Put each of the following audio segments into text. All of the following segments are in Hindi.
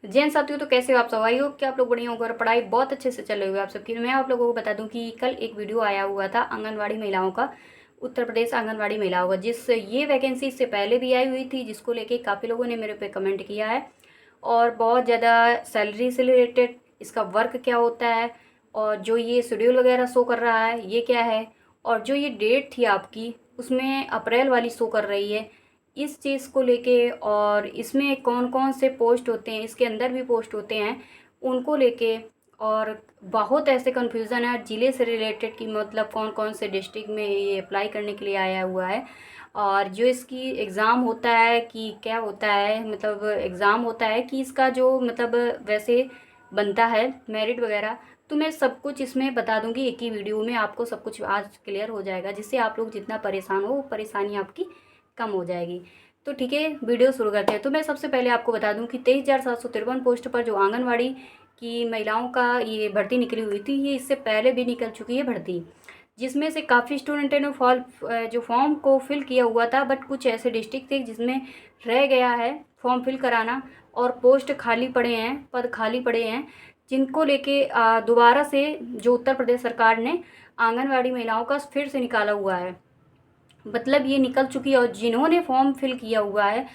जैन साथियों, तो कैसे हो आप सब? आई होप कि आप लोग बढ़िया होंगे और पढ़ाई बहुत अच्छे से चल रही होगी आप सबकी। मैं आप लोगों को बता दूं कि कल एक वीडियो आया हुआ था आंगनवाड़ी महिलाओं का, उत्तर प्रदेश आंगनवाड़ी महिलाओं का, जिस ये वैकेंसी इससे पहले भी आई हुई थी, जिसको लेके काफ़ी लोगों ने मेरे पे कमेंट किया है। और बहुत ज़्यादा सैलरी से रिलेटेड, इसका वर्क क्या होता है, और जो ये शेड्यूल वगैरह शो कर रहा है ये क्या है, और जो ये डेट थी आपकी उसमें अप्रैल वाली शो कर रही है, इस चीज़ को लेके, और इसमें कौन कौन से पोस्ट होते हैं, इसके अंदर भी पोस्ट होते हैं, उनको लेके, और बहुत ऐसे कन्फ्यूज़न है ज़िले से रिलेटेड कि मतलब कौन कौन से डिस्ट्रिक्ट में ये अप्लाई करने के लिए आया हुआ है, और जो इसकी एग्ज़ाम होता है कि क्या होता है, मतलब एग्ज़ाम होता है कि इसका जो मतलब वैसे बनता है मेरिट वगैरह। तो मैं सब कुछ इसमें बता दूंगी एक ही वीडियो में, आपको सब कुछ आज क्लियर हो जाएगा, जिससे आप लोग जितना परेशान हो वो परेशानी आपकी कम हो जाएगी। तो ठीक है, वीडियो शुरू करते हैं। तो मैं सबसे पहले आपको बता दूं कि 23,753 पोस्ट पर जो आंगनवाड़ी की महिलाओं का ये भर्ती निकली हुई थी, ये इससे पहले भी निकल चुकी है भर्ती, जिसमें से काफ़ी स्टूडेंटों ने जो फॉर्म को फिल किया हुआ था, बट कुछ ऐसे डिस्ट्रिक्ट थे जिसमें रह गया है फॉर्म फिल कराना, और पोस्ट खाली पड़े हैं, पद खाली पड़े हैं, जिनको लेके दोबारा से जो उत्तर प्रदेश सरकार ने आंगनवाड़ी महिलाओं का फिर से निकाला हुआ है। मतलब ये निकल चुकी है, और जिन्होंने फॉर्म फिल किया हुआ है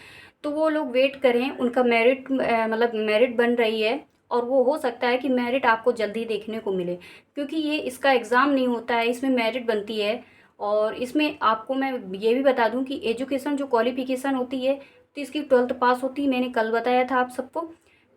तो वो लोग वेट करें, उनका मेरिट मतलब मेरिट बन रही है, और वो हो सकता है कि मेरिट आपको जल्दी देखने को मिले, क्योंकि ये इसका एग्ज़ाम नहीं होता है, इसमें मेरिट बनती है। और इसमें आपको मैं ये भी बता दूं कि एजुकेशन जो क्वालिफिकेशन होती है, तो इसकी 12th पास होती है, मैंने कल बताया था आप सबको।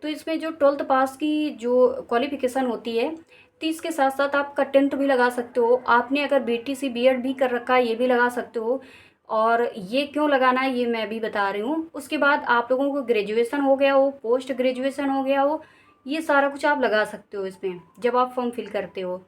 तो इसमें जो 12th पास की जो क्वालिफिकेशन होती है, तो इसके साथ साथ आपका 10th भी लगा सकते हो, आपने अगर बीटीसी बीएड भी कर रखा है ये भी लगा सकते हो। और ये क्यों लगाना है ये मैं भी बता रही हूँ। उसके बाद आप लोगों को ग्रेजुएशन हो गया हो, पोस्ट ग्रेजुएशन हो गया हो, ये सारा कुछ आप लगा सकते हो इसमें जब आप फॉर्म फिल करते हो।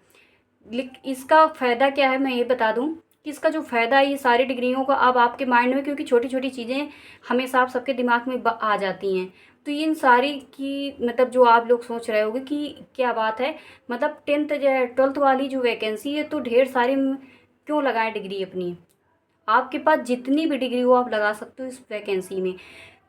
इसका फ़ायदा क्या है मैं ये बता दूं कि इसका जो फ़ायदा है ये सारी डिग्रियों का अब आपके माइंड में, क्योंकि छोटी छोटी चीज़ें हमेशा आप सबके दिमाग में आ जाती हैं, तो इन सारी की मतलब जो आप लोग सोच रहे होगे कि क्या बात है, मतलब 12th वाली जो वैकेंसी है तो ढेर सारी क्यों लगाएं डिग्री अपनी। आपके पास जितनी भी डिग्री हो आप लगा सकते हो इस वैकेंसी में।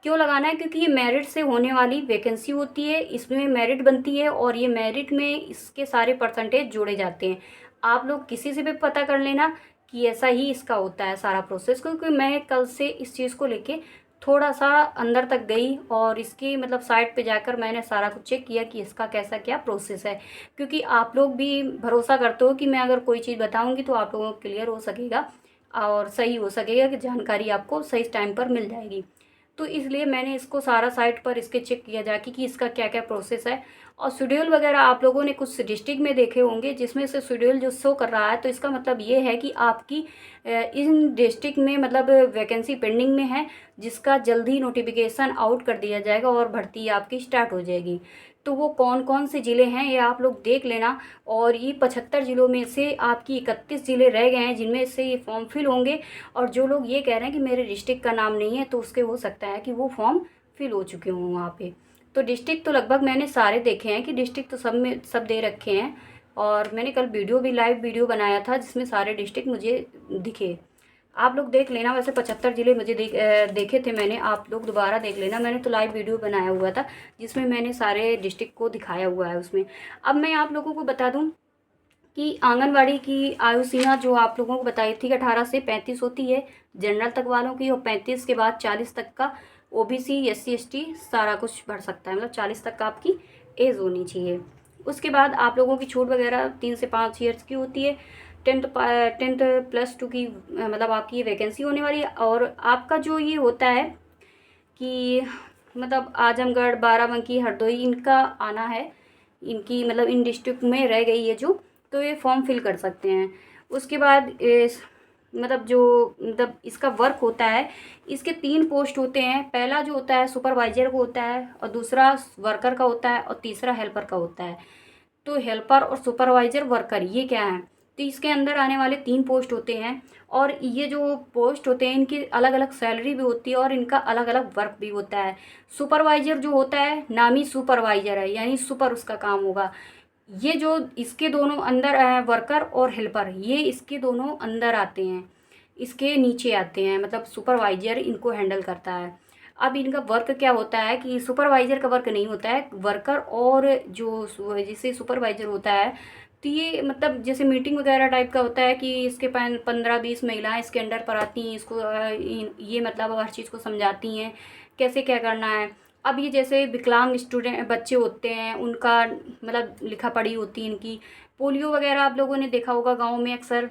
क्यों लगाना है? क्योंकि ये मेरिट से होने वाली वैकेंसी होती है, इसमें मेरिट बनती है, और ये मेरिट में इसके सारे परसेंटेज जोड़े जाते हैं। आप लोग किसी से भी पता कर लेना कि ऐसा ही इसका होता है सारा प्रोसेस, क्योंकि मैं कल से इस चीज़ को लेके थोड़ा सा अंदर तक गई, और इसकी मतलब साइट पे जाकर मैंने सारा कुछ चेक किया कि इसका कैसा क्या प्रोसेस है, क्योंकि आप लोग भी भरोसा करते हो कि मैं अगर कोई चीज़ बताऊंगी तो आप लोगों को क्लियर हो सकेगा और सही हो सकेगा, कि जानकारी आपको सही टाइम पर मिल जाएगी। तो इसलिए मैंने इसको सारा साइट पर इसके चेक किया जाके कि इसका क्या क्या प्रोसेस है। और शेड्यूल वगैरह आप लोगों ने कुछ डिस्ट्रिक्ट में देखे होंगे जिसमें से शेड्यूल जो शो कर रहा है, तो इसका मतलब ये है कि आपकी इन डिस्ट्रिक्ट में मतलब वैकेंसी पेंडिंग में है, जिसका जल्दी नोटिफिकेशन आउट कर दिया जाएगा और भर्ती आपकी स्टार्ट हो जाएगी। तो वो कौन कौन से ज़िले हैं ये आप लोग देख लेना। और ये 75 ज़िलों में से आपकी 31 ज़िले रह गए हैं जिनमें से ये फॉर्म फिल होंगे। और जो लोग ये कह रहे हैं कि मेरे डिस्ट्रिक्ट का नाम नहीं है, तो उसके हो सकता है कि वो फॉर्म फिल हो चुके हों वहाँ पे। तो डिस्ट्रिक्ट तो लगभग मैंने सारे देखे हैं, कि डिस्ट्रिक्ट तो सब में सब दे रखे हैं। और मैंने कल वीडियो भी लाइव वीडियो बनाया था जिसमें सारे डिस्ट्रिक्ट मुझे दिखे। आप लोग देख लेना, वैसे 75 ज़िले मुझे देखे थे मैंने, आप लोग दोबारा देख लेना, मैंने तो लाइव वीडियो बनाया हुआ था जिसमें मैंने सारे डिस्ट्रिक्ट को दिखाया हुआ है उसमें। अब मैं आप लोगों को बता दूं कि आंगनवाड़ी की आयु सीमा जो आप लोगों को बताई थी कि 18 से 35 होती है जनरल तक वालों की, और 35 के बाद 40 तक का ओबीसी एससी एसटी सारा कुछ भर सकता है, मतलब 40 तक का आपकी एज होनी चाहिए। उसके बाद आप लोगों की छूट वगैरह 3 से 5 ईयर्स की होती है। 10th +2 की मतलब आपकी ये वैकेंसी होने वाली है। और आपका जो ये होता है कि मतलब आजमगढ़, बाराबंकी, हरदोई इनका आना है, इनकी मतलब इन डिस्ट्रिक्ट में रह गई है जो, तो ये फॉर्म फिल कर सकते हैं। उसके बाद मतलब जो मतलब इसका वर्क होता है, इसके 3 पोस्ट होते हैं। पहला जो होता है सुपरवाइजर को होता है, और दूसरा वर्कर का होता है, और तीसरा हेल्पर का होता है। तो हेल्पर और सुपरवाइजर वर्कर ये क्या है, तो इसके अंदर आने वाले 3 पोस्ट होते हैं। और ये जो पोस्ट होते हैं इनकी अलग अलग सैलरी भी होती है, और इनका अलग अलग वर्क भी होता है। सुपरवाइजर जो होता है नामी सुपरवाइजर है, यानी सुपर उसका काम होगा। ये जो इसके दोनों अंदर वर्कर और हेल्पर, ये इसके दोनों अंदर आते हैं, इसके नीचे आते हैं, मतलब सुपरवाइजर इनको हैंडल करता है। अब इनका वर्क क्या होता है कि सुपरवाइज़र का वर्क नहीं होता है, वर्कर और जो जैसे सुपरवाइज़र होता है, तो ये मतलब जैसे मीटिंग वगैरह टाइप का होता है कि इसके 15-20 महिलाएं इसके अंडर पर आती हैं, इसको ये मतलब हर चीज़ को समझाती हैं कैसे क्या करना है। अब ये जैसे विकलांग स्टूडेंट बच्चे होते हैं, उनका मतलब लिखा पढ़ी होती है इनकी। पोलियो वगैरह आप लोगों ने देखा होगा गाँव में अक्सर,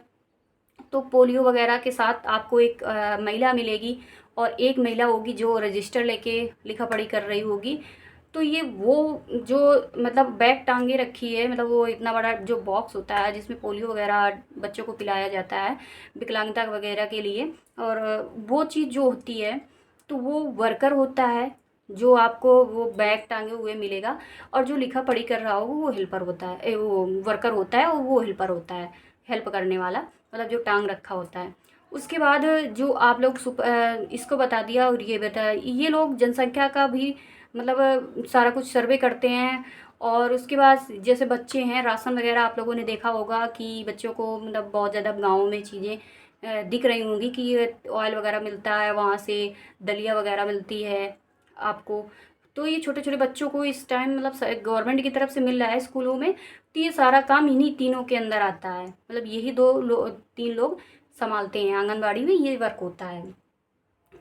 तो पोलियो वगैरह के साथ आपको एक महिला मिलेगी और एक महिला होगी जो रजिस्टर लेके लिखा पढ़ी कर रही होगी। तो ये वो जो मतलब बैग टांगे रखी है, मतलब वो इतना बड़ा जो बॉक्स होता है जिसमें पोलियो वगैरह बच्चों को पिलाया जाता है विकलांगता वगैरह के लिए, और वो चीज़ जो होती है तो वो वर्कर होता है जो आपको वो बैग टांगे हुए मिलेगा, और जो लिखा पढ़ी कर रहा होगा वो हेल्पर होता है, वो वर्कर होता है और वो हेल्पर होता है, हेल्प करने वाला, मतलब जो टांग रखा होता है। उसके बाद जो आप लोग इसको बता दिया और ये बताया, ये लोग जनसंख्या का भी मतलब सारा कुछ सर्वे करते हैं। और उसके बाद जैसे बच्चे हैं, राशन वगैरह आप लोगों ने देखा होगा कि बच्चों को मतलब बहुत ज़्यादा गाँव में चीज़ें दिख रही होंगी कि ये ऑयल वगैरह मिलता है, वहाँ से दलिया वगैरह मिलती है आपको। तो ये छोटे छोटे बच्चों को इस टाइम मतलब गवर्नमेंट की तरफ से मिल रहा है स्कूलों में। तो ये सारा काम इन्हीं तीनों के अंदर आता है, मतलब यही 3 लोग संभालते हैं, आंगनबाड़ी में ये वर्क होता है।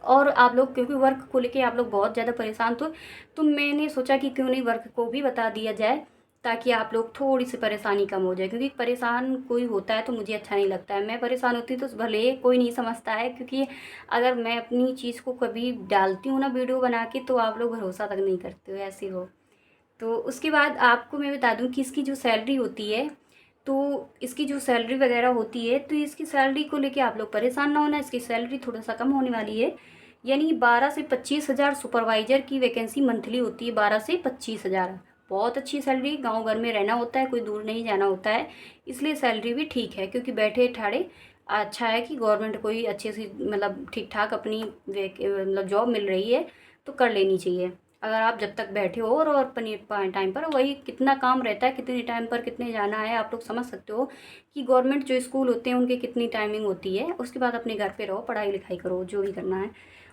और आप लोग क्योंकि वर्क को लेके आप लोग बहुत ज़्यादा परेशान थे, तो मैंने सोचा कि क्यों नहीं वर्क को भी बता दिया जाए, ताकि आप लोग थोड़ी सी परेशानी कम हो जाए। क्योंकि परेशान कोई होता है तो मुझे अच्छा नहीं लगता है, मैं परेशान होती तो भले कोई नहीं समझता है, क्योंकि अगर मैं अपनी चीज़ को कभी डालती हूँ ना वीडियो बना के, तो आप लोग भरोसा तक नहीं करते हो, ऐसे हो। तो उसके बाद आपको मैं बता दूं कि इसकी जो सैलरी होती है, तो इसकी जो सैलरी वगैरह होती है, तो इसकी सैलरी को लेके आप लोग परेशान ना होना, इसकी सैलरी थोड़ा सा कम होने वाली है। यानी 12 से 25 हज़ार सुपरवाइज़र की वैकेंसी मंथली होती है, 12 से 25 हज़ार। बहुत अच्छी सैलरी, गांव घर में रहना होता है, कोई दूर नहीं जाना होता है, इसलिए सैलरी भी ठीक है। क्योंकि बैठे ठाड़े अच्छा है कि गवर्नमेंट को ही अच्छे से मतलब ठीक ठाक अपनी मतलब जॉब मिल रही है, तो कर लेनी चाहिए। अगर आप जब तक बैठे हो और अपने टाइम पर, वही कितना काम रहता है, कितने टाइम पर कितने जाना है, आप लोग समझ सकते हो कि गवर्नमेंट जो स्कूल होते हैं उनकी कितनी टाइमिंग होती है। उसके बाद अपने घर पे रहो, पढ़ाई लिखाई करो, जो भी करना है।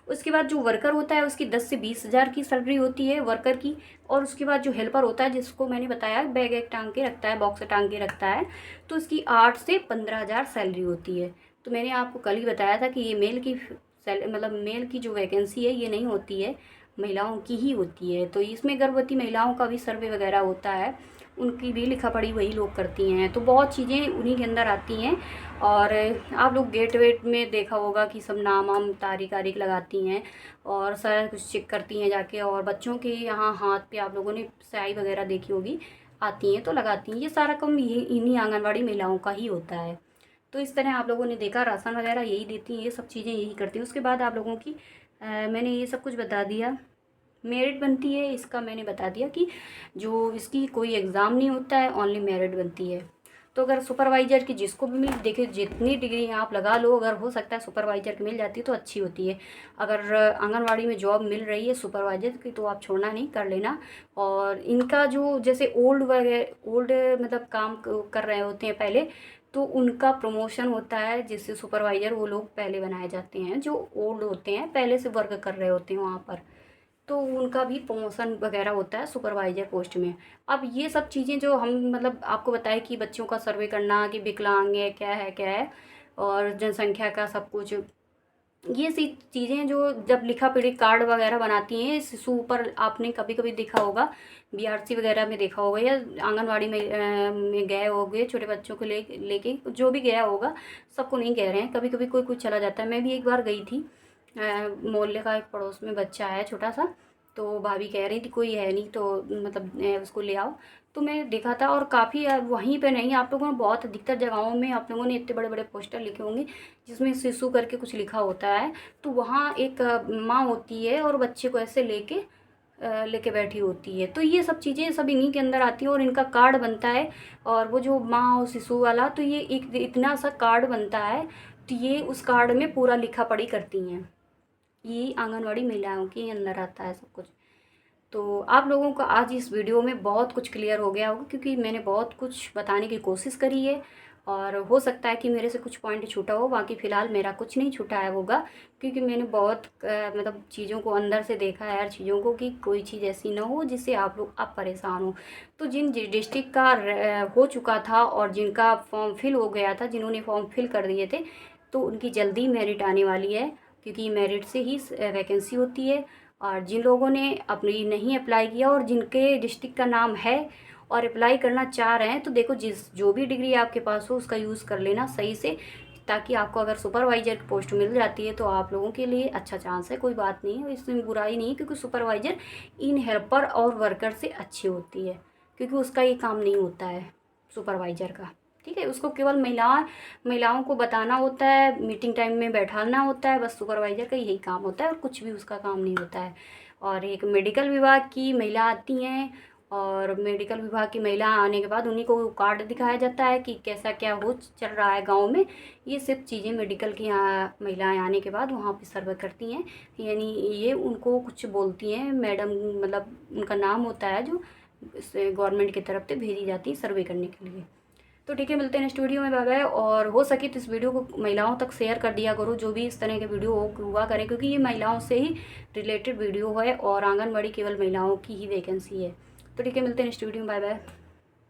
उसके बाद जो वर्कर होता है उसकी 10 से 20 हज़ार की सैलरी होती है वर्कर की। और उसके बाद जो हेल्पर होता है, जिसको मैंने बताया बैग एक टांग के रखता है, बॉक्स टांग के रखता है, तो उसकी 8 से 15 हज़ार सैलरी होती है। तो मैंने आपको कल ही बताया था कि ये मेल की मतलब मेल की जो वैकेंसी है ये नहीं होती है, महिलाओं की ही होती है। तो इसमें गर्भवती महिलाओं का भी सर्वे वगैरह होता है, उनकी भी लिखा पढ़ी वही लोग करती हैं, तो बहुत चीज़ें उन्हीं के अंदर आती हैं। और आप लोग गेट वेट में देखा होगा कि सब नाम वाम तारीख आरीख लगाती हैं और सारा कुछ चेक करती हैं जाके। और बच्चों के यहाँ हाथ पे आप लोगों ने स्याही वगैरह देखी होगी, आती हैं तो लगाती हैं। ये सारा काम यही इन्हीं आंगनबाड़ी महिलाओं का ही होता है। तो इस तरह आप लोगों ने देखा, राशन वगैरह यही देती हैं, ये सब चीज़ें यही करती हैं। उसके बाद आप लोगों की मैंने ये सब कुछ बता दिया। मेरिट बनती है इसका मैंने बता दिया कि जो इसकी कोई एग्ज़ाम नहीं होता है, ओनली मेरिट बनती है। तो अगर सुपरवाइज़र की जिसको भी मिल, देखिए जितनी डिग्री आप लगा लो, अगर हो सकता है सुपरवाइज़र की मिल जाती है तो अच्छी होती है। अगर आंगनवाड़ी में जॉब मिल रही है सुपरवाइज़र की, तो आप छोड़ना नहीं, कर लेना। और इनका जो जैसे ओल्ड मतलब काम कर रहे होते हैं पहले, तो उनका प्रमोशन होता है, जिससे सुपरवाइज़र वो लोग पहले बनाए जाते हैं जो ओल्ड होते हैं, पहले से वर्क कर रहे होते हैं वहाँ पर, तो उनका भी प्रमोशन वगैरह होता है सुपरवाइज़र पोस्ट में। अब ये सब चीज़ें जो हम मतलब आपको बताएं कि बच्चों का सर्वे करना, कि विकलांग है क्या है, और जनसंख्या का सब कुछ, ये सी चीज़ें जो जब लिखा पढ़ी कार्ड वगैरह बनाती हैं शिशु पर, आपने कभी कभी देखा होगा, बीआरसी वगैरह में देखा होगा, या आंगनवाड़ी में गए होंगे छोटे बच्चों को लेके जो भी गया होगा, सबको नहीं कह रहे हैं, कभी कभी कोई चला जाता है। मैं भी एक बार गई थी, मोहल्ले का एक पड़ोस में बच्चा है छोटा सा, तो भाभी कह रही थी कोई है नहीं तो मतलब उसको ले आओ। तो मैं देखा था, और काफ़ी वहीं पे नहीं, आप लोगों ने बहुत अधिकतर जगहों में आप लोगों ने इतने बड़े बड़े पोस्टर लिखे होंगे जिसमें शिशु करके कुछ लिखा होता है। तो वहाँ एक माँ होती है और बच्चे को ऐसे लेके बैठी होती है। तो ये सब चीज़ें सब इन्हीं के अंदर आती हैं और इनका कार्ड बनता है। और वो जो माँ और शिशु वाला, तो ये एक इतना सा कार्ड बनता है, तो ये उस कार्ड में पूरा लिखा पढ़ी करती हैं। ये आंगनवाड़ी महिलाओं के अंदर आता है सब कुछ। तो आप लोगों को आज इस वीडियो में बहुत कुछ क्लियर हो गया होगा, क्योंकि मैंने बहुत कुछ बताने की कोशिश करी है। और हो सकता है कि मेरे से कुछ पॉइंट छूटा हो, बाकी फ़िलहाल मेरा कुछ नहीं छूटा है होगा, क्योंकि मैंने बहुत मतलब चीज़ों को अंदर से देखा है, हर चीज़ों को, कि कोई चीज़ ऐसी ना हो जिससे आप परेशान हो। तो जिन डिस्ट्रिक्ट का हो चुका था और जिनका फॉर्म फिल हो गया था, जिन्होंने फॉर्म फिल कर दिए थे, तो उनकी जल्दी मेरिट आने वाली है, क्योंकि मेरिट से ही वैकेंसी होती है। और जिन लोगों ने अपनी नहीं अप्लाई किया और जिनके डिस्ट्रिक्ट का नाम है और अप्लाई करना चाह रहे हैं, तो देखो जो भी डिग्री आपके पास हो उसका यूज़ कर लेना सही से, ताकि आपको अगर सुपरवाइज़र की पोस्ट मिल जाती है तो आप लोगों के लिए अच्छा चांस है। कोई बात नहीं है, इसमें बुराई नहीं है, क्योंकि सुपरवाइज़र इन हेल्पर और वर्कर से अच्छी होती है, क्योंकि उसका ये काम नहीं होता है सुपरवाइज़र का। ठीक है, उसको केवल महिलाओं को बताना होता है, मीटिंग टाइम में बैठाना होता है, बस सुपरवाइज़र का यही काम होता है और कुछ भी उसका काम नहीं होता है। और एक मेडिकल विभाग की महिला आती हैं, और मेडिकल विभाग की महिला आने के बाद उन्हीं को कार्ड दिखाया जाता है कि कैसा क्या हो चल रहा है गांव में। ये सब चीज़ें मेडिकल की यहाँ महिलाएं आने के बाद वहाँ पे सर्वे करती हैं, यानी ये उनको कुछ बोलती हैं मैडम, मतलब उनका नाम होता है जो गवर्नमेंट की तरफ से भेजी जाती है सर्वे करने के लिए। तो ठीक है, मिलते हैं नेक्स्ट वीडियो में, बाय बाय। और हो सके तो इस वीडियो को महिलाओं तक शेयर कर दिया करो, जो भी इस तरह के वीडियो हुआ करें, क्योंकि ये महिलाओं से ही रिलेटेड वीडियो है और आंगनबाड़ी केवल महिलाओं की ही वैकेंसी है। तो ठीक है, मिलते हैं नेक्स्ट वीडियो में, बाय बाय।